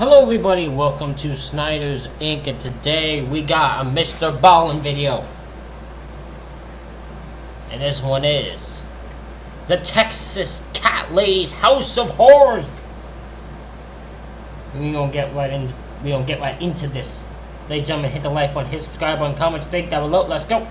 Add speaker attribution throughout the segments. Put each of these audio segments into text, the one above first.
Speaker 1: Hello everybody, welcome to Snyder's Inc. and today we got a MrBallen video. And this one is the Texas Cat Lady's House of Horrors. We gonna get right into this. Ladies and gentlemen, hit the like button, hit subscribe button, comment, think down below. Let's go.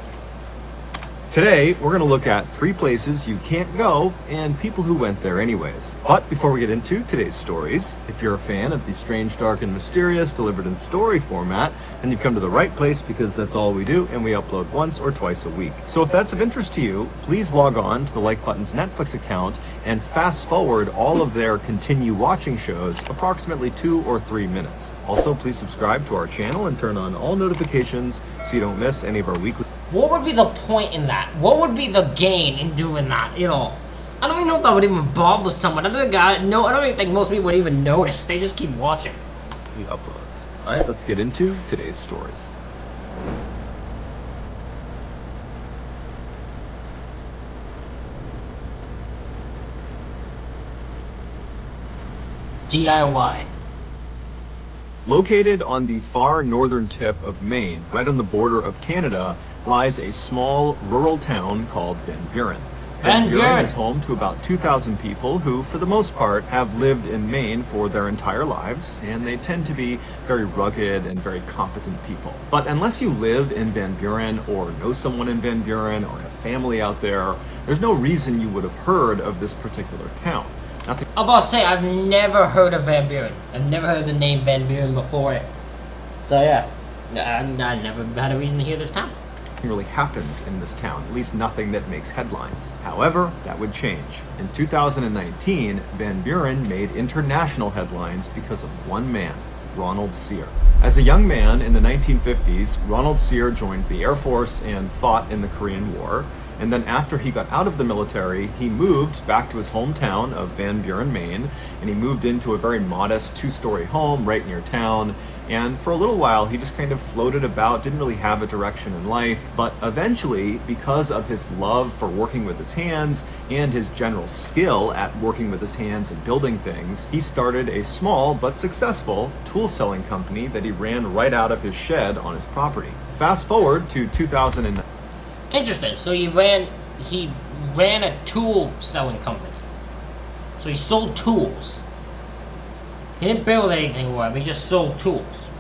Speaker 2: Today, we're going to look at 3 places you can't go and people who went there anyways. But before we get into today's stories, if you're a fan of the strange, dark, and mysterious delivered in story format, then you've come to the right place because that's all we do and we upload once or twice a week. So if that's of interest to you, please log on to the Like Button's Netflix account and fast forward all of their continue watching shows approximately 2 or 3 minutes. Also, please subscribe to our channel and turn on all notifications so you don't miss any of our weekly.
Speaker 1: What would be the point in that? What would be the gain in doing that? You know, I don't even know if that would even bother someone. I don't even think most people would even notice. They just keep watching.
Speaker 2: We uploads. Alright, let's get into today's stories.
Speaker 1: DIY.
Speaker 2: Located on the far northern tip of Maine, right on the border of Canada, lies a small rural town called Van Buren. Van Buren is home to about 2,000 people who, for the most part, have lived in Maine for their entire lives, and they tend to be very rugged and very competent people. But unless you live in Van Buren or know someone in Van Buren or have family out there, there's no reason you would have heard of this particular town.
Speaker 1: I'm about to say, I've never heard of Van Buren. I've never heard the name Van Buren before. So yeah, I never had a reason to hear this town.
Speaker 2: Nothing really happens in this town, at least nothing that makes headlines. However, that would change. In 2019, Van Buren made international headlines because of one man, Ronald Sear. As a young man in the 1950s, Ronald Sear joined the Air Force and fought in the Korean War. And then after he got out of the military, he moved back to his hometown of Van Buren, Maine, and he moved into a very modest 2-story home right near town. And for a little while, he just kind of floated about, didn't really have a direction in life. But eventually, because of his love for working with his hands and his general skill at working with his hands and building things, he started a small but successful tool selling company that he ran right out of his shed on his property. Fast forward to 2009.
Speaker 1: Interesting. So he ran a tool selling company. So he sold tools. He didn't build anything with it, he just sold tools.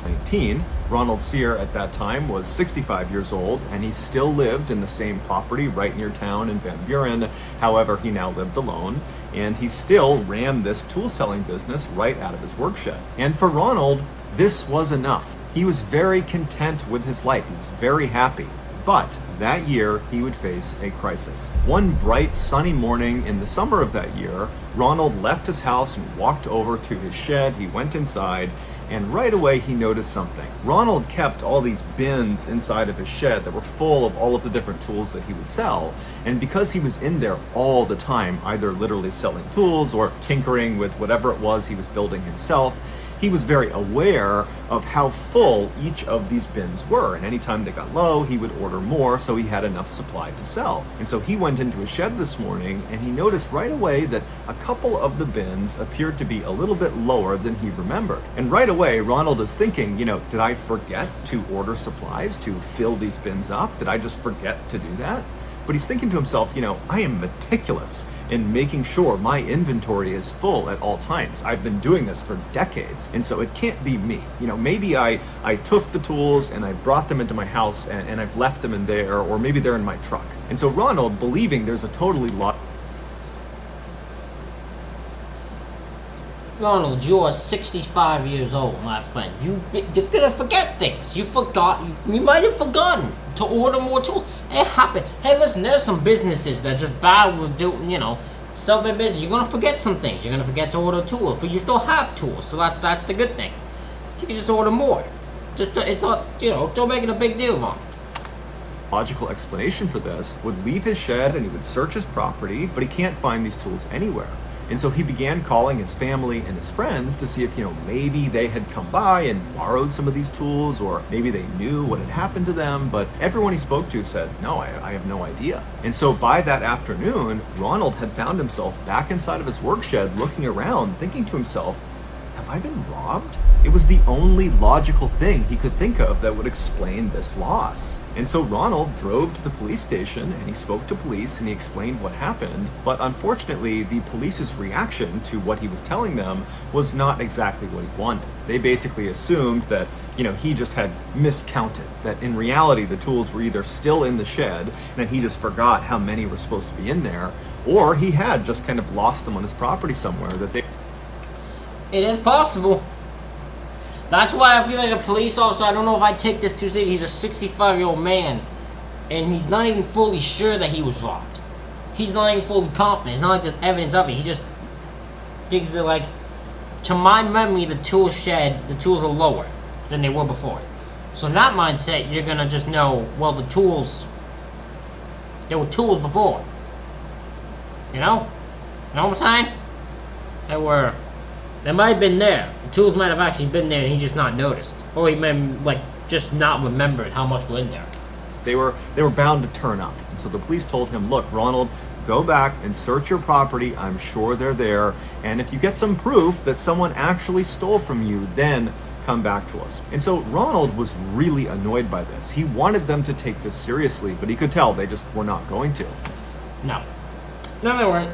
Speaker 2: 19, Ronald Sear at that time was 65 years old, and he still lived in the same property right near town in Van Buren. However, he now lived alone, and he still ran this tool selling business right out of his work shed. And for Ronald, this was enough. He was very content with his life. He was very happy. But that year, he would face a crisis. One bright, sunny morning in the summer of that year, Ronald left his house and walked over to his shed. He went inside, and right away he noticed something. Ronald kept all these bins inside of his shed that were full of all of the different tools that he would sell. And because he was in there all the time, either literally selling tools or tinkering with whatever it was he was building himself, he was very aware of how full each of these bins were, and anytime they got low, he would order more so he had enough supply to sell. And so he went into his shed this morning, and he noticed right away that a couple of the bins appeared to be a little bit lower than he remembered. And right away, Ronald is thinking, did I forget to order supplies to fill these bins up? Did I just forget to do that? But he's thinking to himself, I am meticulous in making sure my inventory is full at all times. I've been doing this for decades, and so it can't be me. Maybe I took the tools and I brought them into my house and I've left them in there, or maybe they're in my truck. And so Ronald, believing there's a totally
Speaker 1: Ronald, you're 65 years old, my friend. You're gonna forget things. You might have forgotten to order more tools. It happened. Hey, listen, there's some businesses that just bad with sell their business. You're gonna forget some things. You're gonna forget to order tools, but you still have tools, so that's the good thing. You can just order more. Don't make it a big deal, Ron.
Speaker 2: logical explanation for this would leave his shed and he would search his property, but he can't find these tools anywhere. And so he began calling his family and his friends to see if, maybe they had come by and borrowed some of these tools, or maybe they knew what had happened to them. But everyone he spoke to said, no, I have no idea. And so by that afternoon, Ronald had found himself back inside of his work shed looking around, thinking to himself, have I been robbed? It was the only logical thing he could think of that would explain this loss. And so Ronald drove to the police station and he spoke to police and he explained what happened. But unfortunately, the police's reaction to what he was telling them was not exactly what he wanted. They basically assumed that, he just had miscounted, that in reality the tools were either still in the shed and that he just forgot how many were supposed to be in there, or he had just kind of lost them on his property somewhere that they...
Speaker 1: It is possible. That's why I feel like a police officer, I don't know if I take this too seriously. He's a 65-year-old man, and he's not even fully sure that he was robbed. He's not even fully confident. It's not like there's evidence of it. He just thinks that, like, to my memory, the tool shed, the tools are lower than they were before. So in that mindset, you're gonna just know, well, there were tools before. You know? You know what I'm saying? They might have been there. The tools might have actually been there and he just not noticed. Or he might have, like, just not remembered how much were in there.
Speaker 2: They were bound to turn up. And so the police told him, look, Ronald, go back and search your property. I'm sure they're there. And if you get some proof that someone actually stole from you, then come back to us. And so Ronald was really annoyed by this. He wanted them to take this seriously, but he could tell they just were not going to.
Speaker 1: No, they weren't.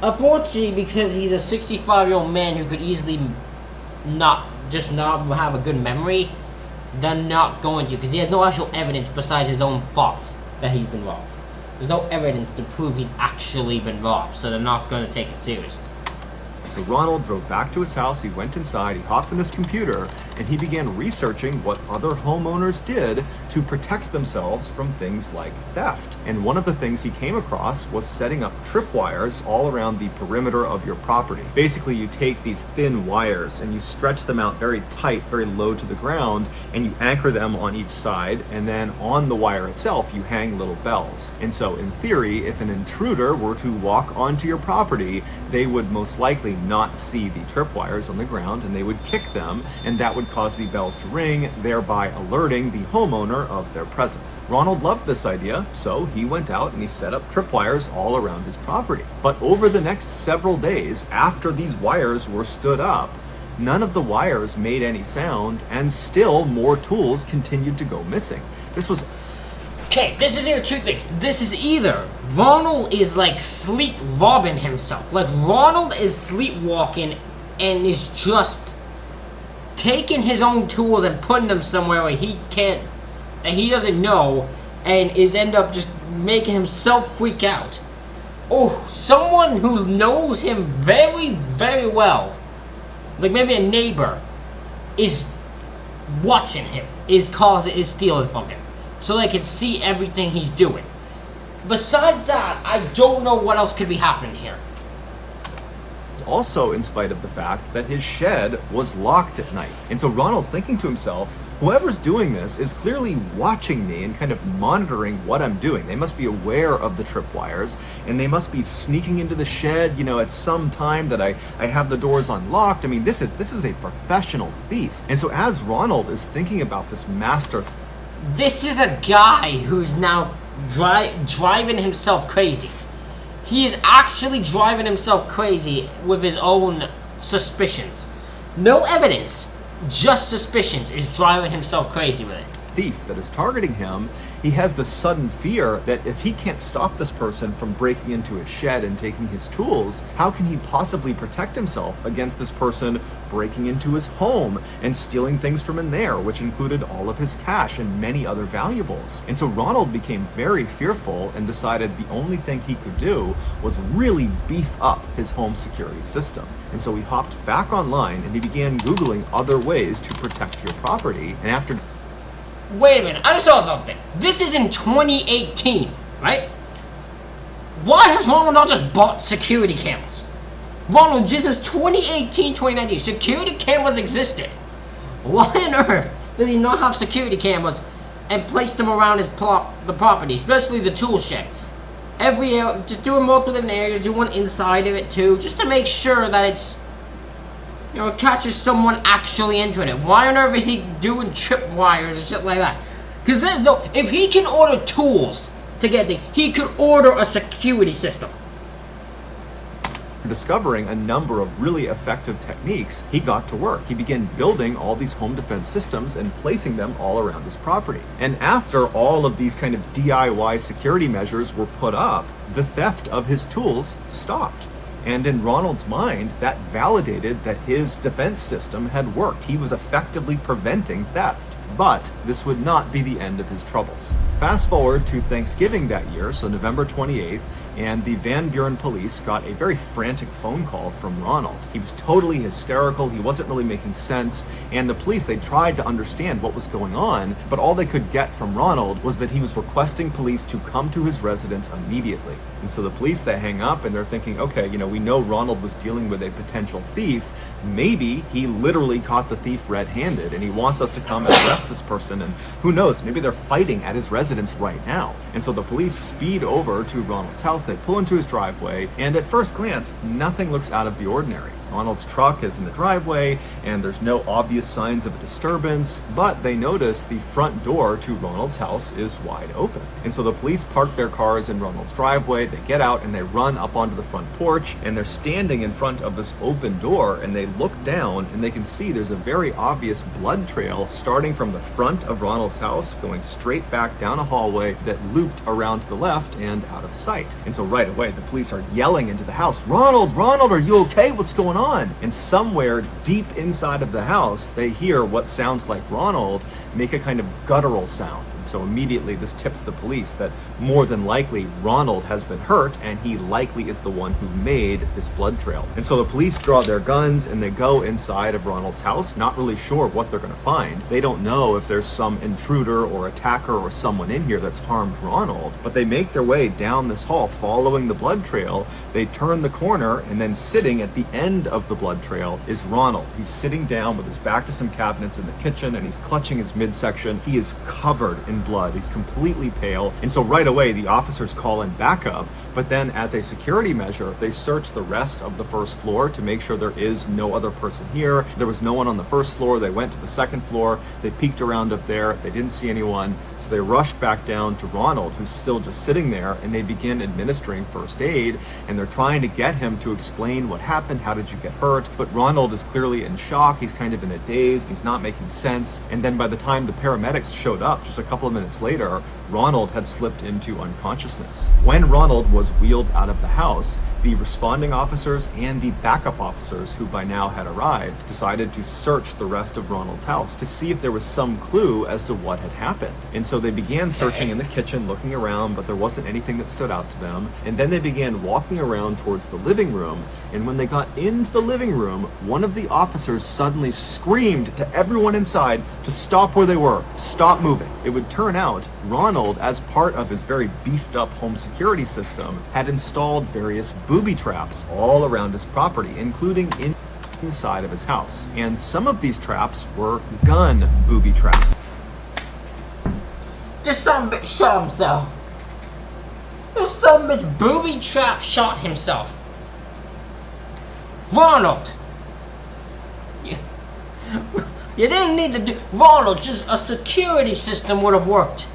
Speaker 1: Unfortunately, because he's a 65-year-old man who could easily not have a good memory, they're not going to, because he has no actual evidence besides his own thought that he's been robbed. There's no evidence to prove he's actually been robbed, so they're not going to take it seriously.
Speaker 2: So Ronald drove back to his house, he went inside, he hopped on his computer, and he began researching what other homeowners did to protect themselves from things like theft. And one of the things he came across was setting up tripwires all around the perimeter of your property. Basically, you take these thin wires and you stretch them out very tight, very low to the ground, and you anchor them on each side, and then on the wire itself, you hang little bells. And so in theory, if an intruder were to walk onto your property, they would most likely not see the tripwires on the ground and they would kick them, and that would cause the bells to ring, thereby alerting the homeowner of their presence. Ronald loved this idea, so he went out and he set up tripwires all around his property. But over the next several days, after these wires were stood up, none of the wires made any sound, and still more tools continued to go missing. This was...
Speaker 1: Okay, this is either two things. This is either Ronald is like sleep robbing himself. Like Ronald is sleepwalking and is just taking his own tools and putting them somewhere where that he doesn't know, and is end up just making himself freak out. Oh, someone who knows him very, very well, like maybe a neighbor, is watching him, is stealing from him, so they can see everything he's doing. Besides that, I don't know what else could be happening here.
Speaker 2: Also in spite of the fact that his shed was locked at night. And so Ronald's thinking to himself, whoever's doing this is clearly watching me and kind of monitoring what I'm doing. They must be aware of the tripwires, and they must be sneaking into the shed, at some time that I have the doors unlocked. I mean, this is a professional thief. And so as Ronald is thinking about this
Speaker 1: this is a guy who's now driving himself crazy. He is actually driving himself crazy with his own suspicions. No evidence, just suspicions, is driving himself crazy with it.
Speaker 2: Thief that is targeting him, he has the sudden fear that if he can't stop this person from breaking into his shed and taking his tools, how can he possibly protect himself against this person breaking into his home and stealing things from in there, which included all of his cash and many other valuables. And so Ronald became very fearful and decided the only thing he could do was really beef up his home security system. And so he hopped back online and he began Googling other ways to protect your property. And after...
Speaker 1: Wait a minute, I saw something. This is in 2018, right? Why has Ronald not just bought security cameras? Ronald, this is 2018, 2019. Security cameras existed. Why on earth does he not have security cameras and place them around the property, especially the tool shed? Every area, just do multiple different areas, do one inside of it too, just to make sure that it's, it catches someone actually entering it. Why on earth is he doing tripwires and shit like that? Because if he can order tools to get things, he could order a security system.
Speaker 2: discovering a number of really effective techniques, he got to work. He began building all these home defense systems and placing them all around his property. And after all of these kind of DIY security measures were put up, the theft of his tools stopped. And in Ronald's mind, that validated that his defense system had worked. He was effectively preventing theft. But this would not be the end of his troubles. Fast forward to Thanksgiving that year, so November 28th, and the Van Buren police got a very frantic phone call from Ronald. He was totally hysterical, he wasn't really making sense, and the police, they tried to understand what was going on, but all they could get from Ronald was that he was requesting police to come to his residence immediately. And so the police, they hang up and they're thinking, okay, we know Ronald was dealing with a potential thief. Maybe he literally caught the thief red-handed and he wants us to come and arrest this person, and who knows, maybe they're fighting at his residence right now. And so the police speed over to Ronald's house, they pull into his driveway, and at first glance, nothing looks out of the ordinary. Ronald's truck is in the driveway, and there's no obvious signs of a disturbance, but they notice the front door to Ronald's house is wide open. And so the police park their cars in Ronald's driveway, they get out and they run up onto the front porch, and they're standing in front of this open door, and they look down and they can see there's a very obvious blood trail starting from the front of Ronald's house, going straight back down a hallway that looped around to the left and out of sight. And so right away, the police are yelling into the house, Ronald, are you okay? What's going on? And somewhere deep inside of the house, they hear what sounds like Ronald make a kind of guttural sound. And so immediately this tips the police that more than likely Ronald has been hurt, and he likely is the one who made this blood trail. And so the police draw their guns and they go inside of Ronald's house, not really sure what they're going to find. They don't know if there's some intruder or attacker or someone in here that's harmed Ronald, but they make their way down this hall following the blood trail. They turn the corner, and then sitting at the end of the blood trail is Ronald. He's sitting down with his back to some cabinets in the kitchen, and he's clutching his midsection. He is covered in blood. He's completely pale. And so right away, the officers call in backup, but then as a security measure, they search the rest of the first floor to make sure there is no other person here. There was no one on the first floor. They went to the second floor. They peeked around up there. They didn't see anyone. So they rushed back down to Ronald, who's still just sitting there, and they begin administering first aid, and they're trying to get him to explain what happened. How did you get hurt? But Ronald is clearly in shock. He's kind of in a daze. He's not making sense. And then by the time the paramedics showed up, just a couple of minutes later, Ronald had slipped into unconsciousness. When Ronald was wheeled out of the house, the responding officers and the backup officers, who by now had arrived, decided to search the rest of Ronald's house to see if there was some clue as to what had happened. And so they began searching in the kitchen, looking around, but there wasn't anything that stood out to them. And then they began walking around towards the living room. And when they got into the living room, one of the officers suddenly screamed to everyone inside to stop where they were, stop moving. It would turn out Ronald, as part of his very beefed up home security system, had installed various booby traps all around his property, including inside of his house. And some of these traps were gun booby traps.
Speaker 1: This son of a bitch shot himself. This son of a bitch booby trap shot himself. Ronald! You didn't need to do... Ronald, just a security system would have worked.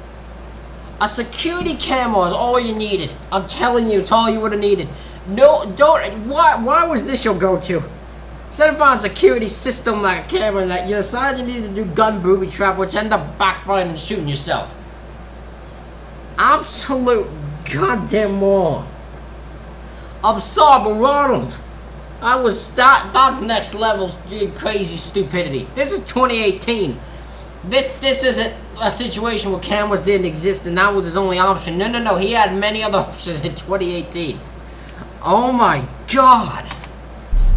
Speaker 1: A security camera is all you needed. I'm telling you, it's all you would have needed. No, don't... Why was this your go-to? Instead of buying a security system like a camera, that you decided you needed to do gun booby trap, which end up backfiring and shooting yourself. Absolute goddamn moron. I'm sorry, but Ronald, that's next level crazy stupidity. This is 2018. This isn't a situation where cameras didn't exist and that was his only option. No. He had many other options in 2018. Oh my God.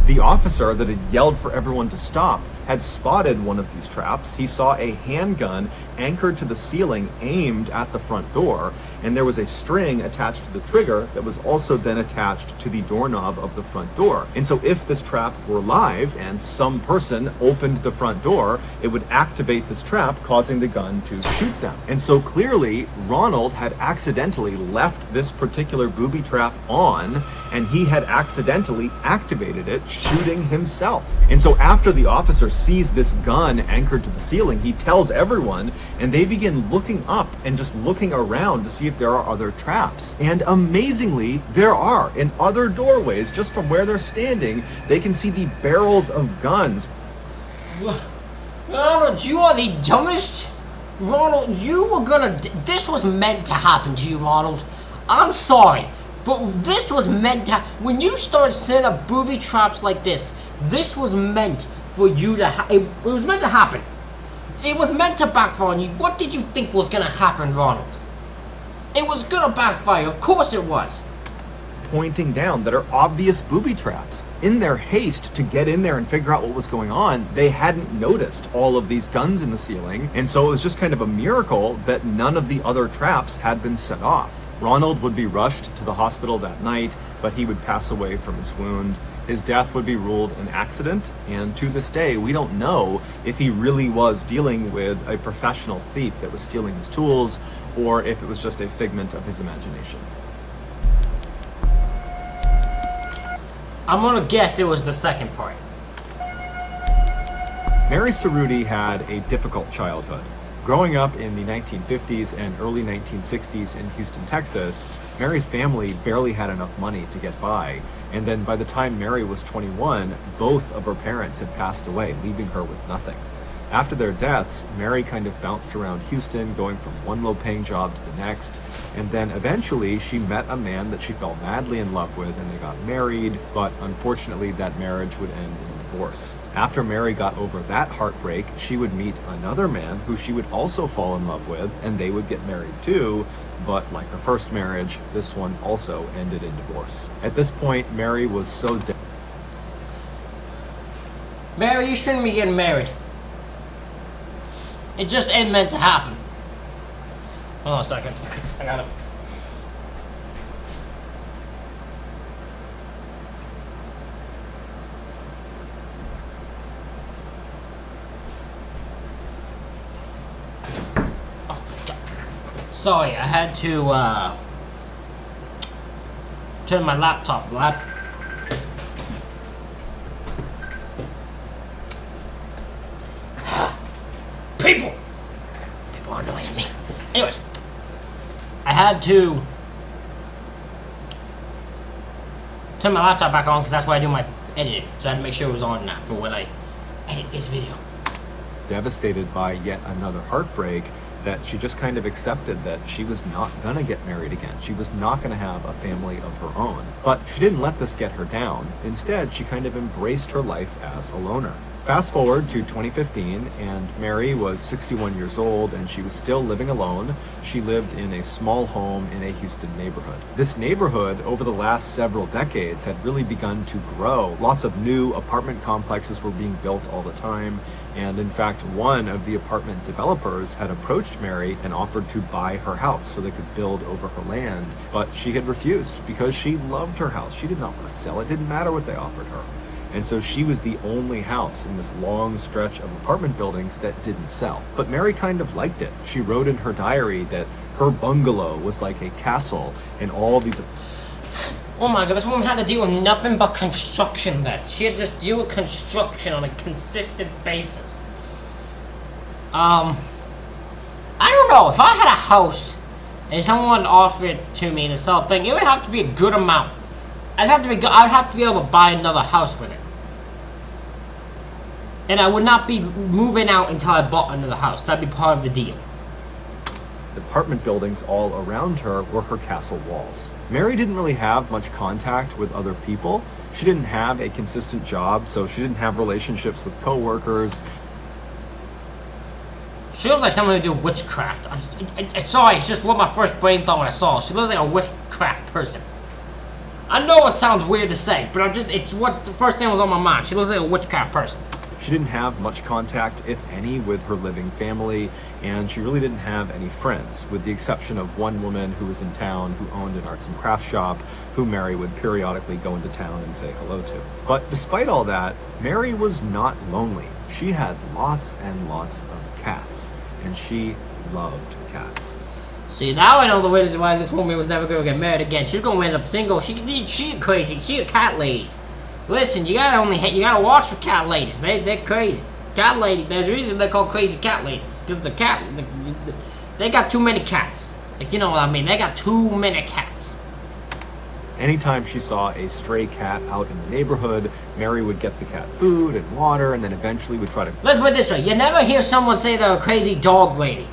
Speaker 2: The officer that had yelled for everyone to stop had spotted one of these traps. He saw a handgun anchored to the ceiling aimed at the front door, and there was a string attached to the trigger that was also then attached to the doorknob of the front door. And so if this trap were live and some person opened the front door, it would activate this trap, causing the gun to shoot them. And so clearly Ronald had accidentally left this particular booby trap on, and he had accidentally activated it, shooting himself. And so after the officer sees this gun anchored to the ceiling, he tells everyone, and they begin looking up and just looking around to see if there are other traps. And amazingly, there are. In other doorways, just from where they're standing, they can see the barrels of guns.
Speaker 1: Ronald, you are the dumbest. Ronald, you were gonna. This was meant to happen to you, Ronald. I'm sorry, but this was meant to. When you start setting up booby traps like this was meant for you to. It was meant to happen. It was meant to backfire on you. What did you think was gonna happen, Ronald? It was gonna backfire. Of course it was.
Speaker 2: Pointing down that are obvious booby traps. In their haste to get in there and figure out what was going on, they hadn't noticed all of these guns in the ceiling, and so it was just kind of a miracle that none of the other traps had been set off. Ronald would be rushed to the hospital that night, but he would pass away from his wound. His death would be ruled an accident, and to this day, we don't know if he really was dealing with a professional thief that was stealing his tools, or if it was just a figment of his imagination.
Speaker 1: I'm gonna guess it was the second part.
Speaker 2: Mary Cerruti had a difficult childhood. Growing up in the 1950s and early 1960s in Houston, Texas, Mary's family barely had enough money to get by. And then by the time Mary was 21, both of her parents had passed away, leaving her with nothing. After their deaths, Mary kind of bounced around Houston, going from one low-paying job to the next. And then eventually she met a man that she fell madly in love with, and they got married, but unfortunately that marriage would end in divorce. After Mary got over that heartbreak, she would meet another man who she would also fall in love with, and they would get married too, but like her first marriage, this one also ended in divorce. At this point, Mary was so dead.
Speaker 1: Mary, you shouldn't be getting married. It just ain't meant to happen. Hold on a second. I got it. Sorry, I had to turn my laptop. People are annoying me. Anyways, I had to turn my laptop back on because that's where I do my editing. So I had to make sure it was on now for when I edit this video.
Speaker 2: Devastated by yet another heartbreak, that she just kind of accepted that she was not gonna get married again. She was not gonna have a family of her own. But she didn't let this get her down. Instead, she kind of embraced her life as a loner. Fast forward to 2015, and Mary was 61 years old, and she was still living alone. She lived in a small home in a Houston neighborhood. This neighborhood, over the last several decades, had really begun to grow. Lots of new apartment complexes were being built all the time, and in fact, one of the apartment developers had approached Mary and offered to buy her house so they could build over her land, but she had refused because she loved her house. She did not want to sell it. It didn't matter what they offered her. And so she was the only house in this long stretch of apartment buildings that didn't sell. But Mary kind of liked it. She wrote in her diary that her bungalow was like a castle, and all these...
Speaker 1: Oh my god, this woman had to deal with nothing but construction then. She had to just deal with construction on a consistent basis. I don't know, if I had a house and someone offered it to me to sell a thing, it would have to be a good amount. I'd have to be able to buy another house with it. And I would not be moving out until I bought another house. That'd be part of the deal.
Speaker 2: The apartment buildings all around her were her castle walls. Mary didn't really have much contact with other people. She didn't have a consistent job, so she didn't have relationships with coworkers.
Speaker 1: She looks like someone who do witchcraft. Sorry, it's just what my first brain thought when I saw her. She looks like a witchcraft person. I know it sounds weird to say, but it's what the first thing was on my mind. She looks like a witchcraft person.
Speaker 2: She didn't have much contact, if any, with her living family, and she really didn't have any friends, with the exception of one woman who was in town who owned an arts and crafts shop, who Mary would periodically go into town and say hello to. But despite all that, Mary was not lonely. She had lots and lots of cats, and she loved cats.
Speaker 1: See, now I know the reason why this woman was never going to get married again. She's going to end up single. She crazy. She a cat lady. Listen, you gotta watch for cat ladies. They're crazy. Cat lady. There's a reason they're called crazy cat ladies, because they're They got too many cats. Like, you know what I mean? They got too many cats.
Speaker 2: Anytime she saw a stray cat out in the neighborhood, Mary would get the cat food and water, and then eventually would try to...
Speaker 1: Let's put it this way. You never hear someone say they're a crazy dog lady.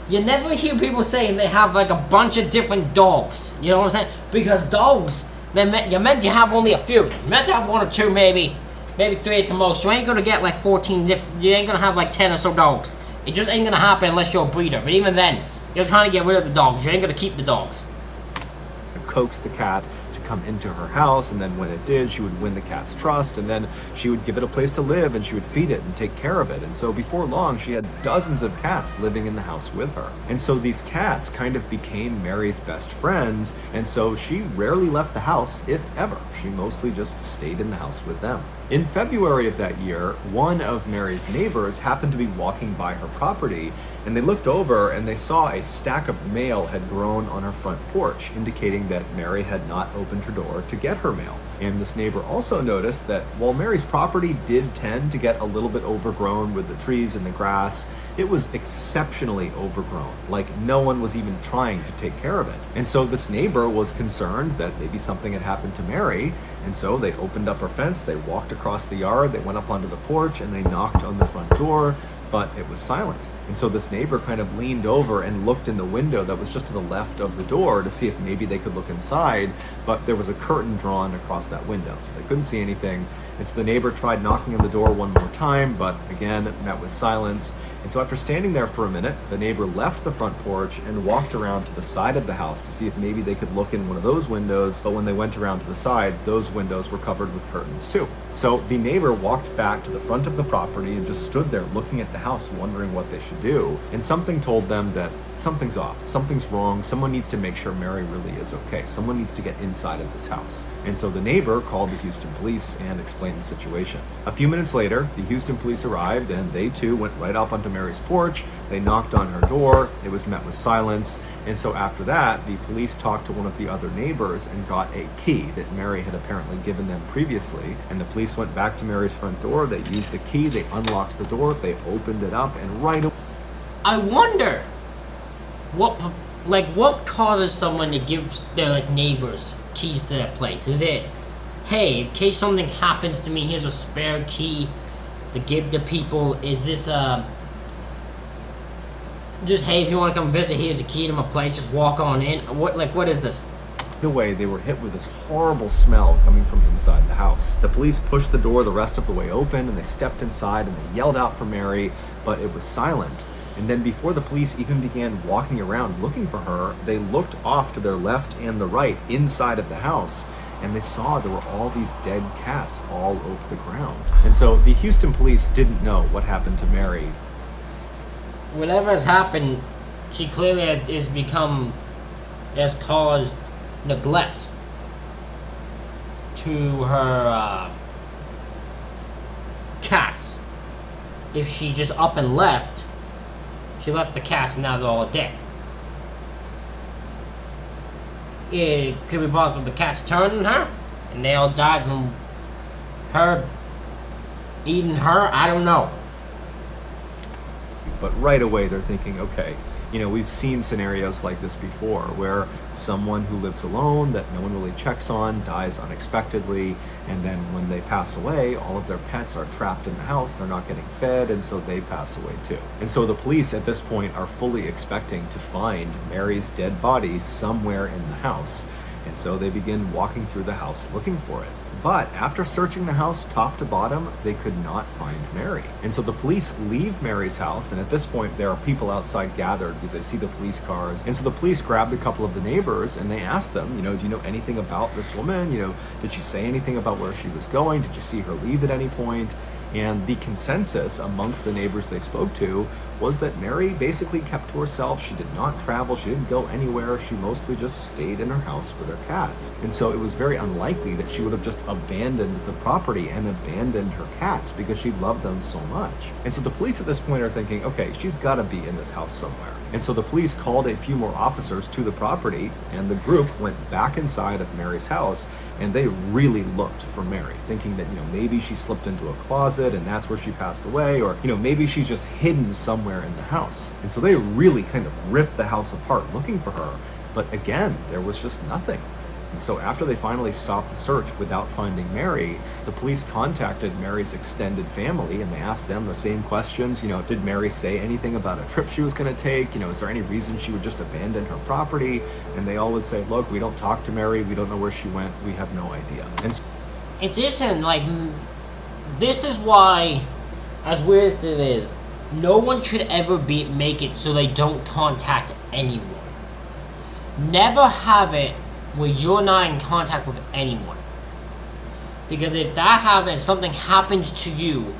Speaker 1: You never hear people saying they have like a bunch of different dogs. You know what I'm saying? Because dogs, you're meant to have only a few. You're meant to have 1 or 2, maybe 3 at the most. You ain't gonna get like 14, you ain't gonna have like 10 or so dogs. It just ain't gonna happen unless you're a breeder. But even then, you're trying to get rid of the dogs. You ain't gonna keep the dogs.
Speaker 2: Coax the cat to come into her house, and then when it did, she would win the cat's trust, and then she would give it a place to live, and she would feed it and take care of it. And so before long, she had dozens of cats living in the house with her. And so these cats kind of became Mary's best friends, and so she rarely left the house, if ever. She mostly just stayed in the house with them. In February of that year, one of Mary's neighbors happened to be walking by her property, and they looked over and they saw a stack of mail had grown on her front porch, indicating that Mary had not opened her door to get her mail. And this neighbor also noticed that while Mary's property did tend to get a little bit overgrown with the trees and the grass, it was exceptionally overgrown, like no one was even trying to take care of it. And so this neighbor was concerned that maybe something had happened to Mary, and so they opened up her fence, they walked across the yard, they went up onto the porch, and they knocked on the front door, but it was silent. And so this neighbor kind of leaned over and looked in the window that was just to the left of the door to see if maybe they could look inside, but there was a curtain drawn across that window, so they couldn't see anything. And so the neighbor tried knocking on the door one more time, but again, met with silence. And so after standing there for a minute, the neighbor left the front porch and walked around to the side of the house to see if maybe they could look in one of those windows, but when they went around to the side, those windows were covered with curtains too. So the neighbor walked back to the front of the property and just stood there looking at the house, wondering what they should do. And something told them that something's off, something's wrong, someone needs to make sure Mary really is okay. Someone needs to get inside of this house. And so the neighbor called the Houston police and explained the situation. A few minutes later, the Houston police arrived, and they too went right up onto Mary's porch. They knocked on her door. It was met with silence. And so after that, the police talked to one of the other neighbors and got a key that Mary had apparently given them previously. And the police went back to Mary's front door. They used the key. They unlocked the door. They opened it up, and right away...
Speaker 1: I wonder what causes someone to give their neighbors keys to their place? Is it, hey, in case something happens to me, here's a spare key to give to people? Is this just, hey, if you want to come visit, here's a key to my place, just walk on in? What is this?
Speaker 2: Away, they were hit with this horrible smell coming from inside the house. The police pushed the door the rest of the way open, and they stepped inside and they yelled out for Mary, but it was silent. And then before the police even began walking around looking for her, they looked off to their left and the right inside of the house, and they saw there were all these dead cats all over the ground. And so the Houston police didn't know what happened to Mary.
Speaker 1: Whatever has happened, she clearly has caused neglect to her cats. If she just up and left, she left the cats and now they're all dead. It could be possible the cats turned on her and they all died from her eating her. I don't know.
Speaker 2: But right away they're thinking, okay, we've seen scenarios like this before where someone who lives alone that no one really checks on dies unexpectedly, and then when they pass away, all of their pets are trapped in the house, they're not getting fed, and so they pass away too. And so the police at this point are fully expecting to find Mary's dead body somewhere in the house, and so they begin walking through the house looking for it. But after searching the house top to bottom, they could not find Mary. And so the police leave Mary's house, and at this point there are people outside gathered because they see the police cars. And so the police grabbed a couple of the neighbors and they asked them, do you know anything about this woman? Did she say anything about where she was going? Did you see her leave at any point? And the consensus amongst the neighbors they spoke to was that Mary basically kept to herself. She did not travel, she didn't go anywhere, she mostly just stayed in her house with her cats. And so it was very unlikely that she would have just abandoned the property and abandoned her cats because she loved them so much. And so the police at this point are thinking, okay, she's got to be in this house somewhere. And so the police called a few more officers to the property, and the group went back inside of Mary's house, and they really looked for Mary, thinking that, maybe she slipped into a closet and that's where she passed away, or, maybe she's just hidden somewhere in the house. And so they really kind of ripped the house apart looking for her. But again, there was just nothing. And so after they finally stopped the search without finding Mary, the police contacted Mary's extended family and they asked them the same questions. Did Mary say anything about a trip she was going to take? Is there any reason she would just abandon her property? And they all would say, look, we don't talk to Mary. We don't know where she went. We have no idea. And
Speaker 1: it isn't like, this is why, as weird as it is, no one should ever make it so they don't contact anyone. Never have it where you're not in contact with anyone. Because if that happens, something happens to you,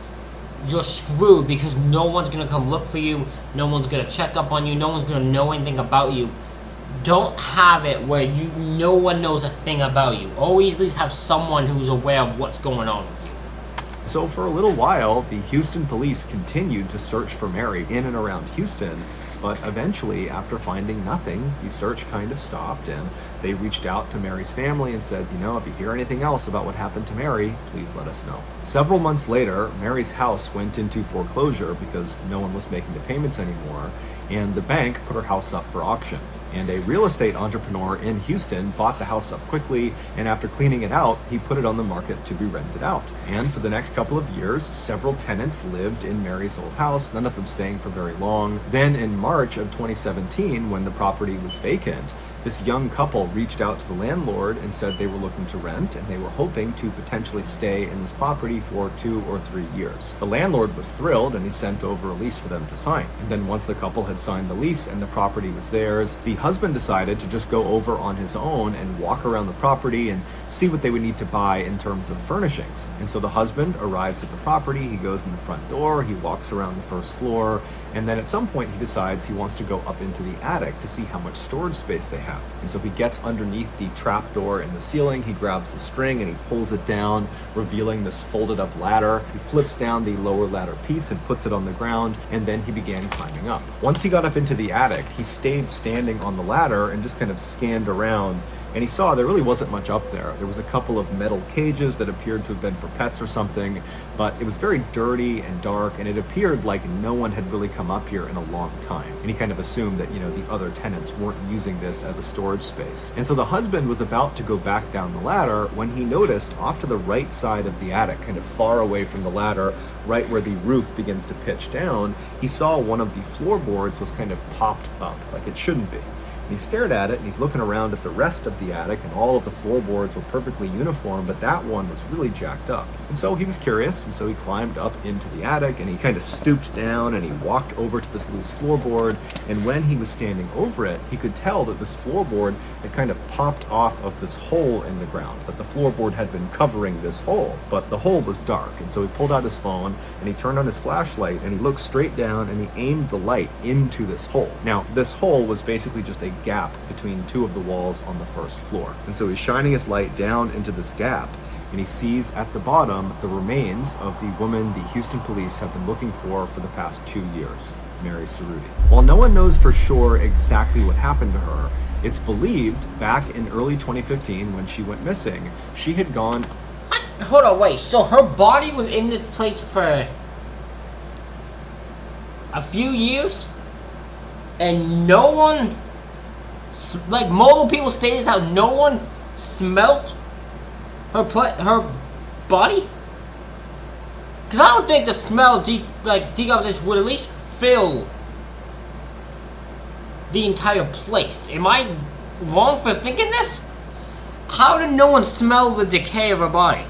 Speaker 1: you're screwed, because no one's going to come look for you, no one's going to check up on you, no one's going to know anything about you. Don't have it where no one knows a thing about you. Always at least have someone who's aware of what's going on with you.
Speaker 2: So for a little while, the Houston police continued to search for Mary in and around Houston, but eventually, after finding nothing, the search kind of stopped, and they reached out to Mary's family and said, if you hear anything else about what happened to Mary, please let us know. Several months later, Mary's house went into foreclosure because no one was making the payments anymore, and the bank put her house up for auction. And a real estate entrepreneur in Houston bought the house up quickly, and after cleaning it out, he put it on the market to be rented out. And for the next couple of years, several tenants lived in Mary's old house, none of them staying for very long. Then in March of 2017, when the property was vacant, this young couple reached out to the landlord and said they were looking to rent, and they were hoping to potentially stay in this property for 2 or 3 years. The landlord was thrilled, and he sent over a lease for them to sign. And then once the couple had signed the lease and the property was theirs, the husband decided to just go over on his own and walk around the property and see what they would need to buy in terms of furnishings. And so the husband arrives at the property, he goes in the front door, he walks around the first floor, and then at some point he decides he wants to go up into the attic to see how much storage space they have. And so he gets underneath the trap door in the ceiling, he grabs the string and he pulls it down, revealing this folded up ladder. He flips down the lower ladder piece and puts it on the ground, and then he began climbing up. Once he got up into the attic, he stayed standing on the ladder and just kind of scanned around, and he saw there really wasn't much up there. There was a couple of metal cages that appeared to have been for pets or something, but it was very dirty and dark, and it appeared like no one had really come up here in a long time. And he kind of assumed that, the other tenants weren't using this as a storage space. And so the husband was about to go back down the ladder when he noticed off to the right side of the attic, kind of far away from the ladder, right where the roof begins to pitch down, he saw one of the floorboards was kind of popped up, like it shouldn't be. And he stared at it, and he's looking around at the rest of the attic, and all of the floorboards were perfectly uniform, but that one was really jacked up. And so he was curious, and so he climbed up into the attic, and he kind of stooped down, and he walked over to this loose floorboard, and when he was standing over it, he could tell that this floorboard had kind of popped off of this hole in the ground, that the floorboard had been covering this hole, but the hole was dark. And so he pulled out his phone, and he turned on his flashlight, and he looked straight down, and he aimed the light into this hole. Now, this hole was basically just a gap between two of the walls on the first floor. And so he's shining his light down into this gap, and he sees at the bottom the remains of the woman the Houston police have been looking for the past 2 years, Mary Cerruti. While no one knows for sure exactly what happened to her, it's believed back in early 2015 when she went missing, she had gone...
Speaker 1: Hold on, wait, so her body was in this place for a few years? And no one... Like, multiple people stated how no one smelt her body? Because I don't think the smell of decomposition would at least fill the entire place. Am I wrong for thinking this? How did no one smell the decay of her body?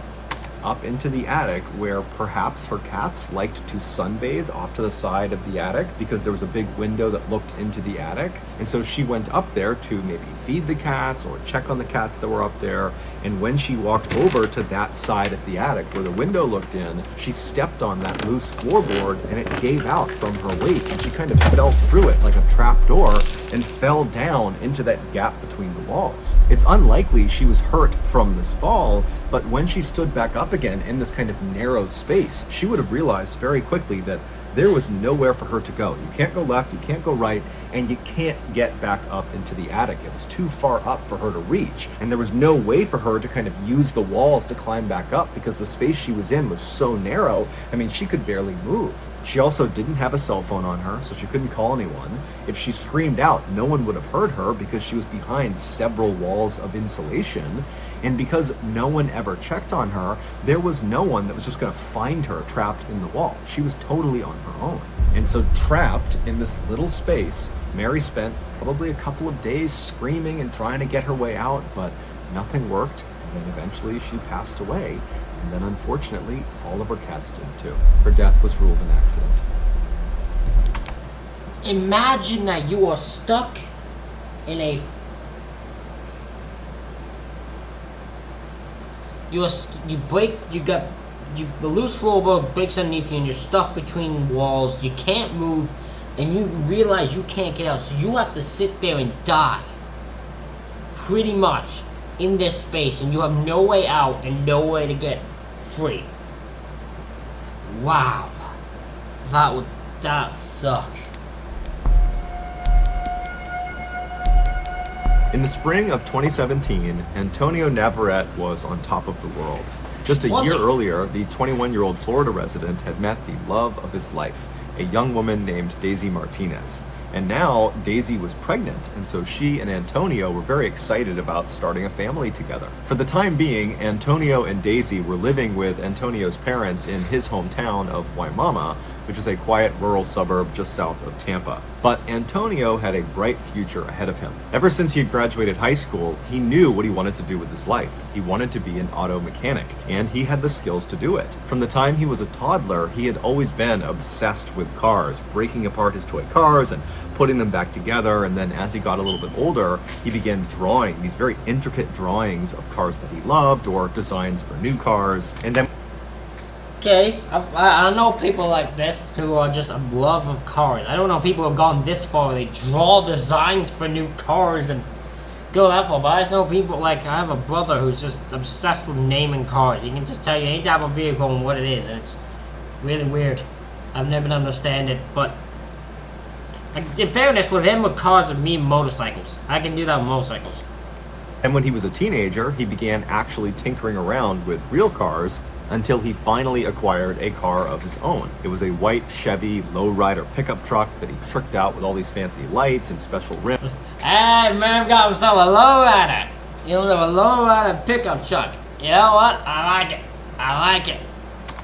Speaker 2: Up into the attic, where perhaps her cats liked to sunbathe off to the side of the attic because there was a big window that looked into the attic. And so she went up there to maybe feed the cats or check on the cats that were up there. And when she walked over to that side of the attic where the window looked in, she stepped on that loose floorboard and it gave out from her weight, and she kind of fell through it like a trap door and fell down into that gap between the walls. It's unlikely she was hurt from this fall, but when she stood back up again in this kind of narrow space, she would have realized very quickly that There was nowhere for her to go. You can't go left, you can't go right, and you can't get back up into the attic. It was too far up for her to reach, and there was no way for her to kind of use the walls to climb back up because the space she was in was so narrow. I mean, she could barely move. She also didn't have a cell phone on her, so she couldn't call anyone. If she screamed out, no one would have heard her because she was behind several walls of insulation. And because no one ever checked on her, there was no one that was just going to find her trapped in the wall. She was totally on her own. And so trapped in this little space, Mary spent probably a couple of days screaming and trying to get her way out, but nothing worked. And then eventually she passed away. And then unfortunately, all of her cats did too. Her death was ruled an accident.
Speaker 1: Imagine that you are stuck in a... You a loose floorboard breaks underneath you and you're stuck between walls. You can't move and you realize you can't get out. So you have to sit there and die. Pretty much. In this space, and you have no way out and no way to get free. Wow. That suck.
Speaker 2: In the spring of 2017, Antonio Navarrete was on top of the world. Just a year earlier, the 21-year-old Florida resident had met the love of his life, a young woman named Daisy Martinez. And now Daisy was pregnant, and so she and Antonio were very excited about starting a family together. For the time being, Antonio and Daisy were living with Antonio's parents in his hometown of Waimama, which is a quiet rural suburb just south of Tampa. But Antonio had a bright future ahead of him. Ever since he had graduated high school, he knew what he wanted to do with his life. He wanted to be an auto mechanic, and he had the skills to do it. From the time he was a toddler, he had always been obsessed with cars, breaking apart his toy cars and putting them back together. And then as he got a little bit older, he began drawing these very intricate drawings of cars that he loved or designs for new cars. And then
Speaker 1: Okay, I know people like this who are just in love of cars. I don't know people who have gone this far. They draw designs for new cars and go that far. But I just know people like, I have a brother who's just obsessed with naming cars. He can just tell you any type of vehicle and what it is, and it's really weird. I've never understand it, but in fairness, with him, with cars and me, motorcycles. I can do that with motorcycles.
Speaker 2: And when he was a teenager, he began actually tinkering around with real cars until he finally acquired a car of his own. It was a white Chevy lowrider pickup truck that he tricked out with all these fancy lights and special rims.
Speaker 1: Hey, man got himself a lowrider. He was a lowrider pickup truck. You know what? I like it. I like it.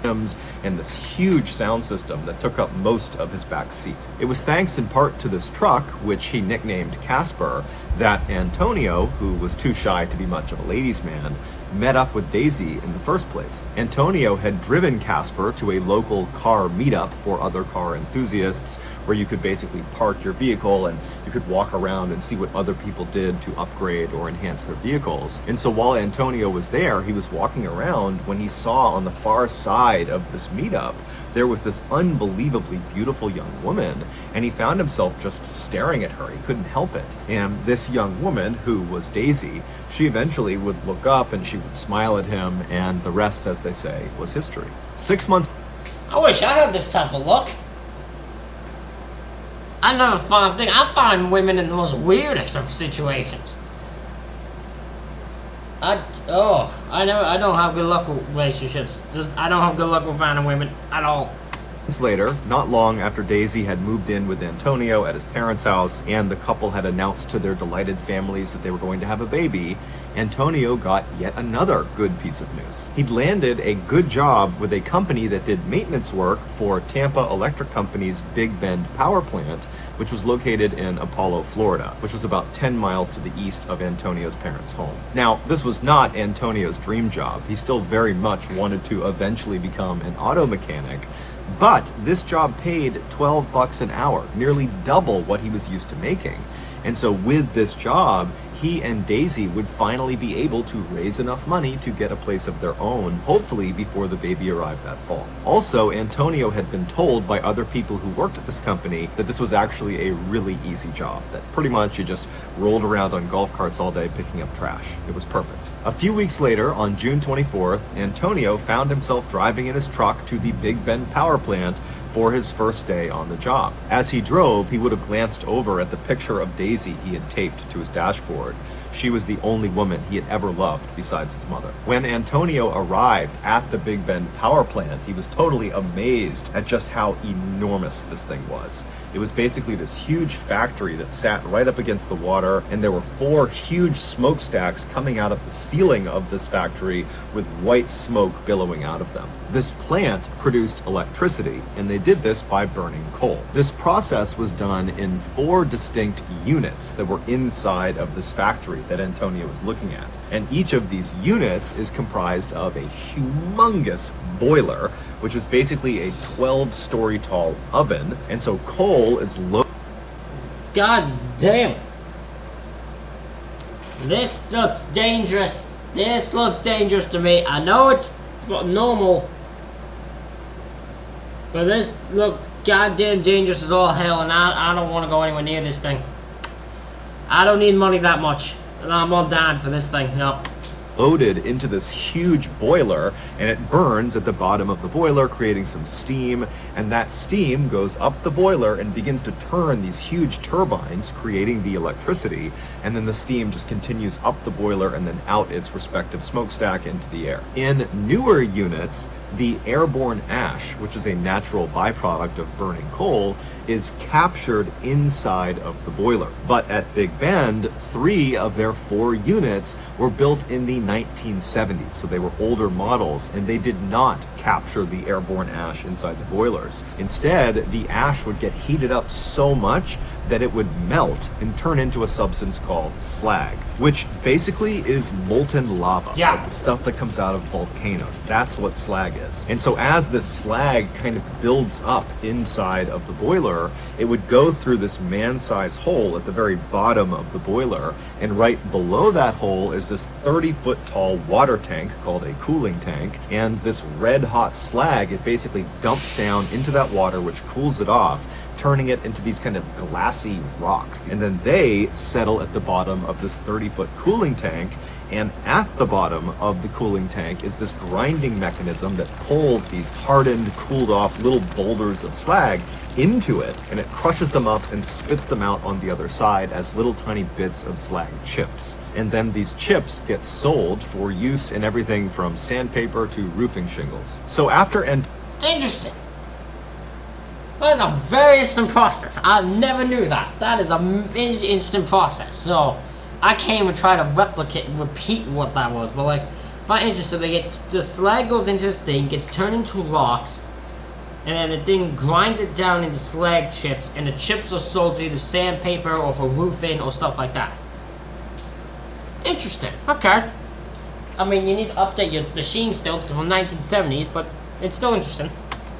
Speaker 2: And this huge sound system that took up most of his back seat. It was thanks in part to this truck, which he nicknamed Casper, that Antonio, who was too shy to be much of a ladies' man, met up with Daisy in the first place. Antonio had driven Casper to a local car meetup for other car enthusiasts, where you could basically park your vehicle and you could walk around and see what other people did to upgrade or enhance their vehicles. And so while Antonio was there, he was walking around when he saw on the far side of this meetup, there was this unbelievably beautiful young woman, and he found himself just staring at her. He couldn't help it. And this young woman, who was Daisy, she eventually would look up and she would smile at him, and the rest, as they say, was history. 6 months...
Speaker 1: I wish I had this type of luck. I never find thing. I find women in the most weirdest of situations. I don't have good luck with relationships. I don't have good luck with finding women at all.
Speaker 2: Later, not long after Daisy had moved in with Antonio at his parents' house and the couple had announced to their delighted families that they were going to have a baby, Antonio got yet another good piece of news. He'd landed a good job with a company that did maintenance work for Tampa Electric Company's Big Bend power plant, which was located in Apollo, Florida, which was about 10 miles to the east of Antonio's parents' home. Now, this was not Antonio's dream job. He still very much wanted to eventually become an auto mechanic, but this job paid $12 an hour, nearly double what he was used to making. And so with this job, he and Daisy would finally be able to raise enough money to get a place of their own, hopefully before the baby arrived that fall. Also, Antonio had been told by other people who worked at this company that this was actually a really easy job, that pretty much you just rolled around on golf carts all day picking up trash. It was perfect. A few weeks later, on June 24th, Antonio found himself driving in his truck to the Big Bend power plant for his first day on the job. As he drove, he would have glanced over at the picture of Daisy he had taped to his dashboard. She was the only woman he had ever loved besides his mother. When Antonio arrived at the Big Bend power plant, he was totally amazed at just how enormous this thing was. It was basically this huge factory that sat right up against the water, and there were 4 huge smokestacks coming out of the ceiling of this factory with white smoke billowing out of them. This plant produced electricity, and they did this by burning coal. This process was done in 4 distinct units that were inside of this factory that Antonio was looking at. And each of these units is comprised of a humongous boiler, which is basically a 12-story tall oven. And so coal is low.
Speaker 1: God damn. This looks dangerous. This looks dangerous to me. I know it's normal, but this look goddamn dangerous as all hell, and I don't want to go anywhere near this thing. I don't need money that much, and I'm all down for this thing. No.
Speaker 2: Loaded into this huge boiler, and it burns at the bottom of the boiler, creating some steam, and that steam goes up the boiler and begins to turn these huge turbines, creating the electricity, and then the steam just continues up the boiler and then out its respective smokestack into the air. In newer units, the airborne ash, which is a natural byproduct of burning coal, is captured inside of the boiler. But at Big Bend, 3 of their 4 units were built in the 1970s, so they were older models, and they did not capture the airborne ash inside the boilers. Instead, the ash would get heated up so much that it would melt and turn into a substance called slag, which basically is molten lava.
Speaker 1: Yeah.
Speaker 2: Like the stuff that comes out of volcanoes. That's what slag is. And so as this slag kind of builds up inside of the boiler, it would go through this man-sized hole at the very bottom of the boiler, and right below that hole is this 30-foot tall water tank called a cooling tank, and this red-hot slag, it basically dumps down into that water, which cools it off, turning it into these kind of glassy rocks. And then they settle at the bottom of this 30-foot cooling tank, and at the bottom of the cooling tank is this grinding mechanism that pulls these hardened, cooled off little boulders of slag into it, and it crushes them up and spits them out on the other side as little tiny bits of slag chips. And then these chips get sold for use in everything from sandpaper to roofing shingles. So after
Speaker 1: Interesting. That is a very interesting process. I never knew that. That is an interesting process. So I can't even try to repeat what that was. But like, if I'm interested, the slag goes into this thing, gets turned into rocks, and then the thing grinds it down into slag chips, and the chips are sold to either sandpaper or for roofing or stuff like that. Interesting. Okay. I mean, you need to update your machine still, because it's from the 1970s, but it's still interesting.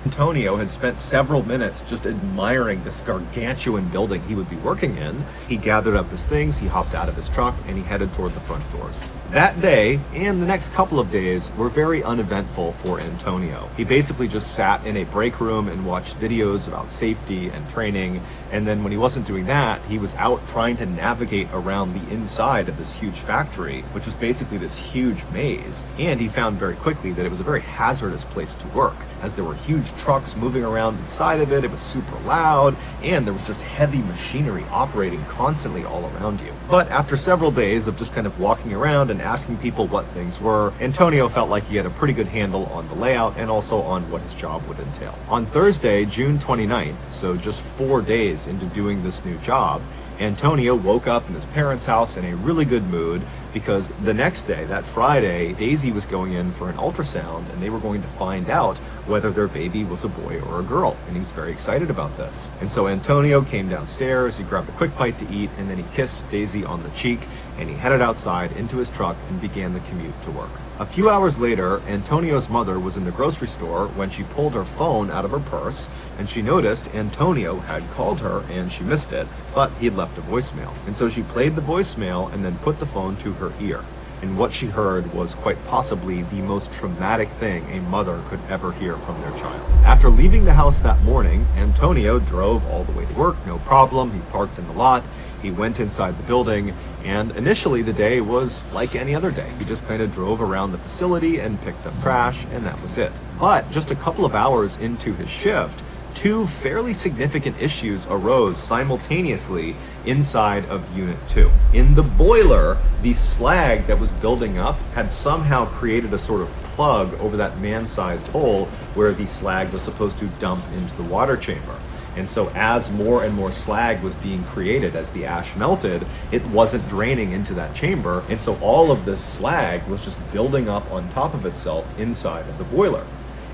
Speaker 2: Antonio had spent several minutes just admiring this gargantuan building he would be working in. He gathered up his things, he hopped out of his truck, and he headed toward the front doors. That day, and the next couple of days, were very uneventful for Antonio. He basically just sat in a break room and watched videos about safety and training, and then when he wasn't doing that, he was out trying to navigate around the inside of this huge factory, which was basically this huge maze. And he found very quickly that it was a very hazardous place to work, as there were huge trucks moving around inside of it, it was super loud, and there was just heavy machinery operating constantly all around you. But after several days of just kind of walking around and asking people what things were, Antonio felt like he had a pretty good handle on the layout and also on what his job would entail. On Thursday, June 29th, so just 4 days into doing this new job, Antonio woke up in his parents' house in a really good mood because the next day, that Friday, Daisy was going in for an ultrasound and they were going to find out whether their baby was a boy or a girl. And he was very excited about this. And so Antonio came downstairs, he grabbed a quick bite to eat, and then he kissed Daisy on the cheek, and he headed outside into his truck and began the commute to work. A few hours later, Antonio's mother was in the grocery store when she pulled her phone out of her purse, and she noticed Antonio had called her and she missed it, but he had left a voicemail. And so she played the voicemail and then put the phone to her ear. And what she heard was quite possibly the most traumatic thing a mother could ever hear from their child. After leaving the house that morning, Antonio drove all the way to work, no problem. He parked in the lot, he went inside the building, and initially the day was like any other day. He just kind of drove around the facility and picked up trash, and that was it. But just a couple of hours into his shift, two fairly significant issues arose simultaneously inside of Unit 2. In the boiler, the slag that was building up had somehow created a sort of plug over that man-sized hole where the slag was supposed to dump into the water chamber. And so as more and more slag was being created, as the ash melted, it wasn't draining into that chamber. And so all of this slag was just building up on top of itself inside of the boiler.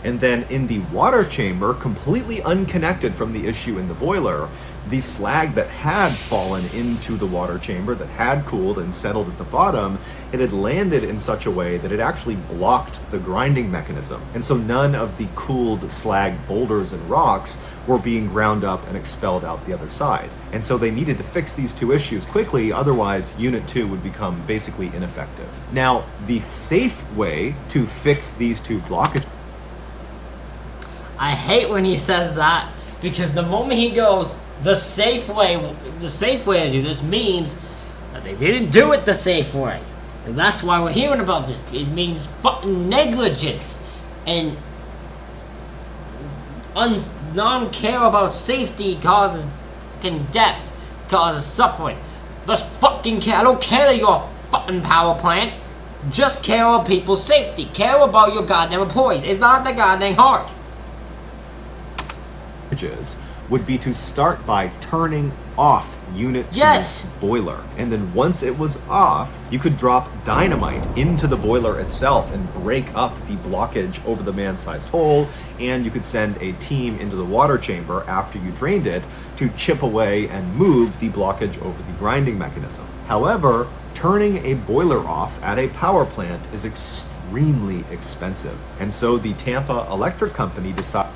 Speaker 2: And then in the water chamber, completely unconnected from the issue in the boiler, the slag that had fallen into the water chamber, that had cooled and settled at the bottom, it had landed in such a way that it actually blocked the grinding mechanism. And so none of the cooled slag boulders and rocks were being ground up and expelled out the other side. And so they needed to fix these two issues quickly, otherwise Unit 2 would become basically ineffective. Now, the safe way to fix these two blockages...
Speaker 1: I hate when he says that, because the moment he goes, the safe way to do this means that they didn't do it the safe way. And that's why we're hearing about this. It means fucking negligence and non-care about safety causes fucking death, causes suffering. Just fucking care. I don't care that you're a fucking power plant. Just care about people's safety. Care about your goddamn employees. It's not that goddamn hard.
Speaker 2: Would be to start by turning off Unit 2's boiler. And then once it was off, you could drop dynamite into the boiler itself and break up the blockage over the man-sized hole, and you could send a team into the water chamber after you drained it to chip away and move the blockage over the grinding mechanism. However, turning a boiler off at a power plant is extremely expensive. And so the Tampa Electric Company decided,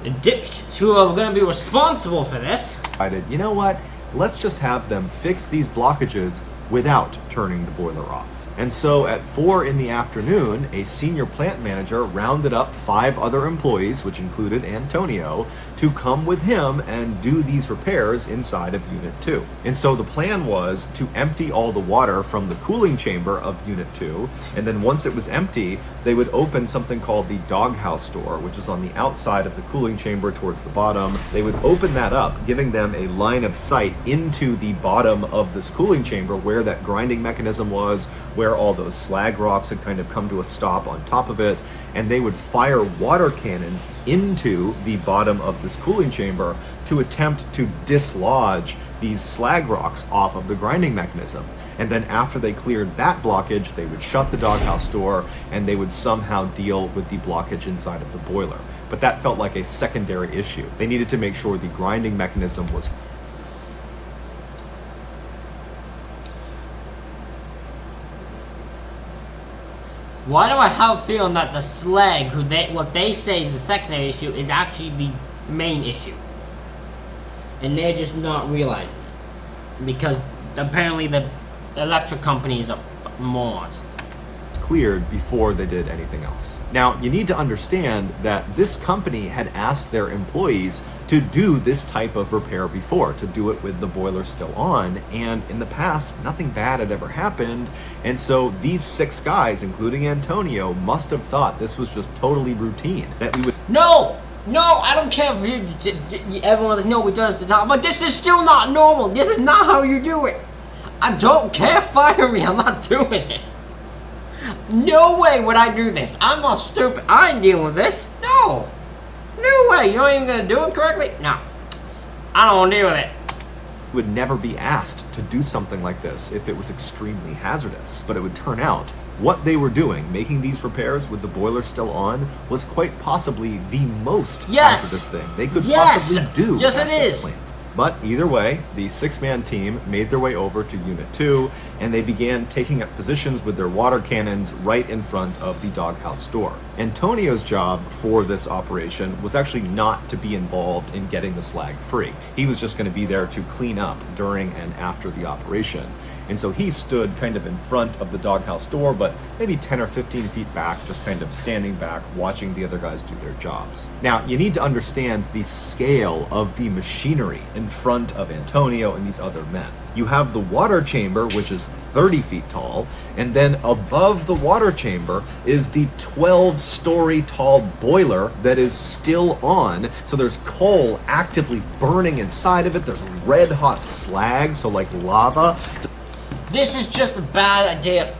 Speaker 1: the dipshits who are going to be responsible for this,
Speaker 2: you know what, let's just have them fix these blockages without turning the boiler off. And so at 4 in the afternoon, a senior plant manager rounded up 5 other employees, which included Antonio, to come with him and do these repairs inside of Unit 2. And so the plan was to empty all the water from the cooling chamber of Unit 2, and then once it was empty, they would open something called the doghouse door, which is on the outside of the cooling chamber towards the bottom. They would open that up, giving them a line of sight into the bottom of this cooling chamber where that grinding mechanism was, where all those slag rocks had kind of come to a stop on top of it, and they would fire water cannons into the bottom of this cooling chamber to attempt to dislodge these slag rocks off of the grinding mechanism. And then after they cleared that blockage, they would shut the doghouse door and they would somehow deal with the blockage inside of the boiler. But that felt like a secondary issue. They needed to make sure the grinding mechanism was...
Speaker 1: Why do I have a feeling that the slag, what they say is the secondary issue, is actually the main issue? And they're just not realizing it. Because apparently the electric companies are morons.
Speaker 2: Cleared before they did anything else. Now, you need to understand that this company had asked their employees to do this type of repair before, to do it with the boiler still on, and in the past, nothing bad had ever happened, and so these 6 guys, including Antonio, must have thought this was just totally routine, that we would...
Speaker 1: No, I don't care if everyone's like, no, we do this to the top, but this is still not normal. This is not how you do it. I don't care, fire me, I'm not doing it. No way would I do this. I'm not stupid. I ain't dealing with this. No way. You're not even gonna do it correctly? No. I don't want to deal with it.
Speaker 2: Would never be asked to do something like this if it was extremely hazardous. But it would turn out what they were doing, making these repairs with the boiler still on, was quite possibly the most hazardous thing they could possibly do.
Speaker 1: Yes, it is.
Speaker 2: Plant. But either way, the 6-man team made their way over to Unit 2, and they began taking up positions with their water cannons right in front of the doghouse door. Antonio's job for this operation was actually not to be involved in getting the slag free. He was just going to be there to clean up during and after the operation. And so he stood kind of in front of the doghouse door, but maybe 10 or 15 feet back, just kind of standing back, watching the other guys do their jobs. Now, you need to understand the scale of the machinery in front of Antonio and these other men. You have the water chamber, which is 30 feet tall, and then above the water chamber is the 12-story tall boiler that is still on. So there's coal actively burning inside of it. There's red hot slag, so like lava.
Speaker 1: This is just a bad idea.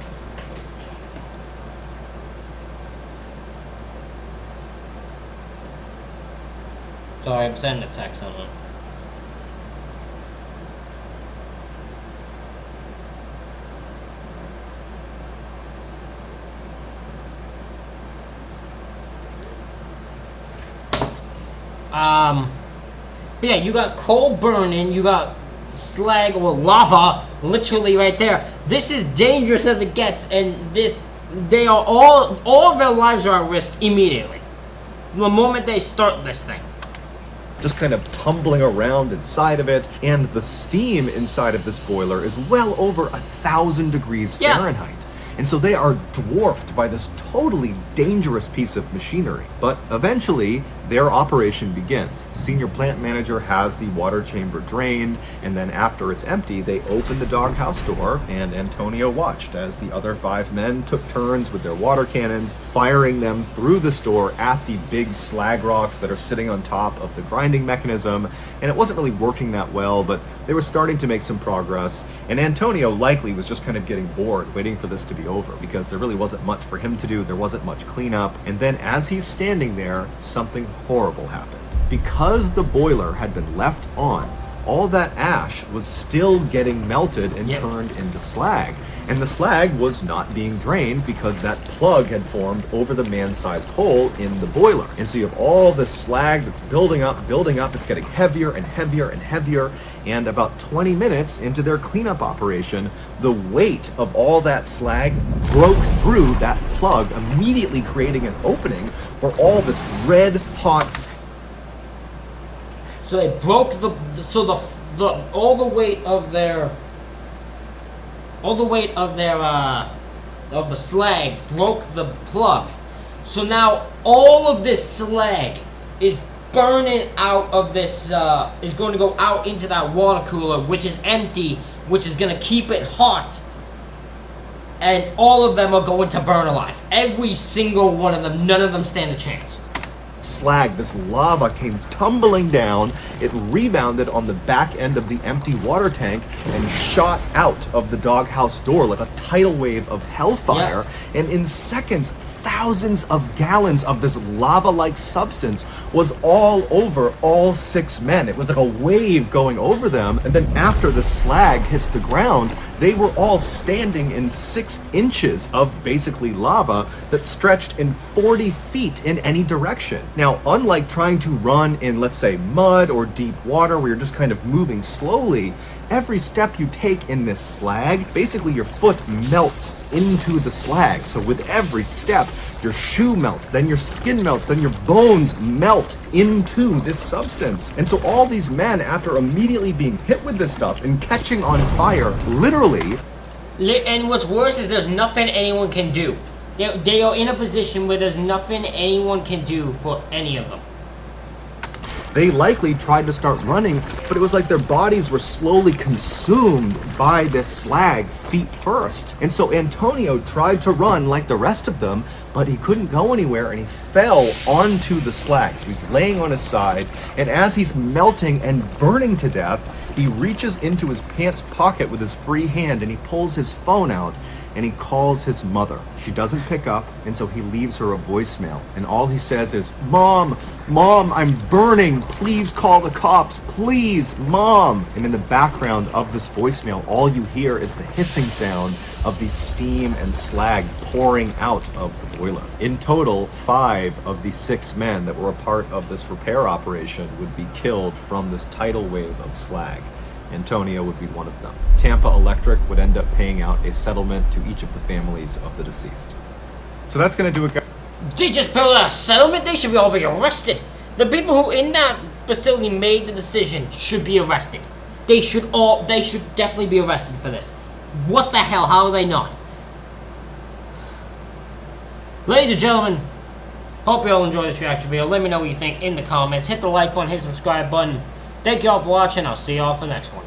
Speaker 1: Sorry, I'm sending a text on it. But yeah, you got coal burning, you got slag or lava literally right there. This is dangerous as it gets, and they are all of their lives are at risk immediately. The moment they start this thing.
Speaker 2: Just kind of tumbling around inside of it, and the steam inside of this boiler is well over 1,000 degrees Fahrenheit. And so they are dwarfed by this totally dangerous piece of machinery. But eventually, their operation begins. The senior plant manager has the water chamber drained, and then after it's empty, they open the doghouse door, and Antonio watched as the other 5 men took turns with their water cannons, firing them through the store at the big slag rocks that are sitting on top of the grinding mechanism. And it wasn't really working that well, but they were starting to make some progress, and Antonio likely was just kind of getting bored waiting for this to be over, because there really wasn't much for him to do, there wasn't much cleanup. And then as he's standing there, something horrible happened. Because the boiler had been left on, all that ash was still getting melted and turned into slag. And the slag was not being drained because that plug had formed over the man-sized hole in the boiler. And so you have all this slag that's building up, it's getting heavier and heavier and heavier. And about 20 minutes into their cleanup operation, the weight of all that slag broke through that plug, immediately creating an opening where all this red hot.
Speaker 1: So they broke all the weight of the slag broke the plug. So now all of this slag is burning out of this, is going to go out into that water cooler, which is empty, which is going to keep it hot. And all of them are going to burn alive. Every single one of them, none of them stand a chance.
Speaker 2: Slag, this lava came tumbling down. It rebounded on the back end of the empty water tank and shot out of the doghouse door like a tidal wave of hellfire. And in seconds, thousands of gallons of this lava-like substance was all over all 6 men. It was like a wave going over them. And then after the slag hits the ground, they were all standing in 6 inches of basically lava that stretched in 40 feet in any direction. Now, unlike trying to run in, let's say, mud or deep water where you're just kind of moving slowly, every step you take in this slag, basically your foot melts into the slag. So with every step, your shoe melts, then your skin melts, then your bones melt into this substance. And so all these men, after immediately being hit with this stuff and catching on fire, literally.
Speaker 1: And what's worse is there's nothing anyone can do. They are in a position where there's nothing anyone can do for any of them.
Speaker 2: They likely tried to start running, but it was like their bodies were slowly consumed by this slag feet first. And so Antonio tried to run like the rest of them, but he couldn't go anywhere, and he fell onto the slag. So he's laying on his side, and as he's melting and burning to death, he reaches into his pants pocket with his free hand, and he pulls his phone out, and he calls his mother. She doesn't pick up, and so he leaves her a voicemail. And all he says is, "Mom, Mom, I'm burning. Please call the cops. Please, Mom." And in the background of this voicemail, all you hear is the hissing sound of the steam and slag pouring out of the boiler. In total, 5 of the 6 men that were a part of this repair operation would be killed from this tidal wave of slag. Antonio would be one of them. Tampa Electric would end up paying out a settlement to each of the families of the deceased. So that's going to do it.
Speaker 1: They just built a settlement? They should all be arrested. The people who in that facility made the decision should be arrested. They should definitely be arrested for this. What the hell? How are they not? Ladies and gentlemen, hope you all enjoy this reaction video. Let me know what you think in the comments. Hit the like button, hit the subscribe button. Thank you all for watching. I'll see you all for the next one.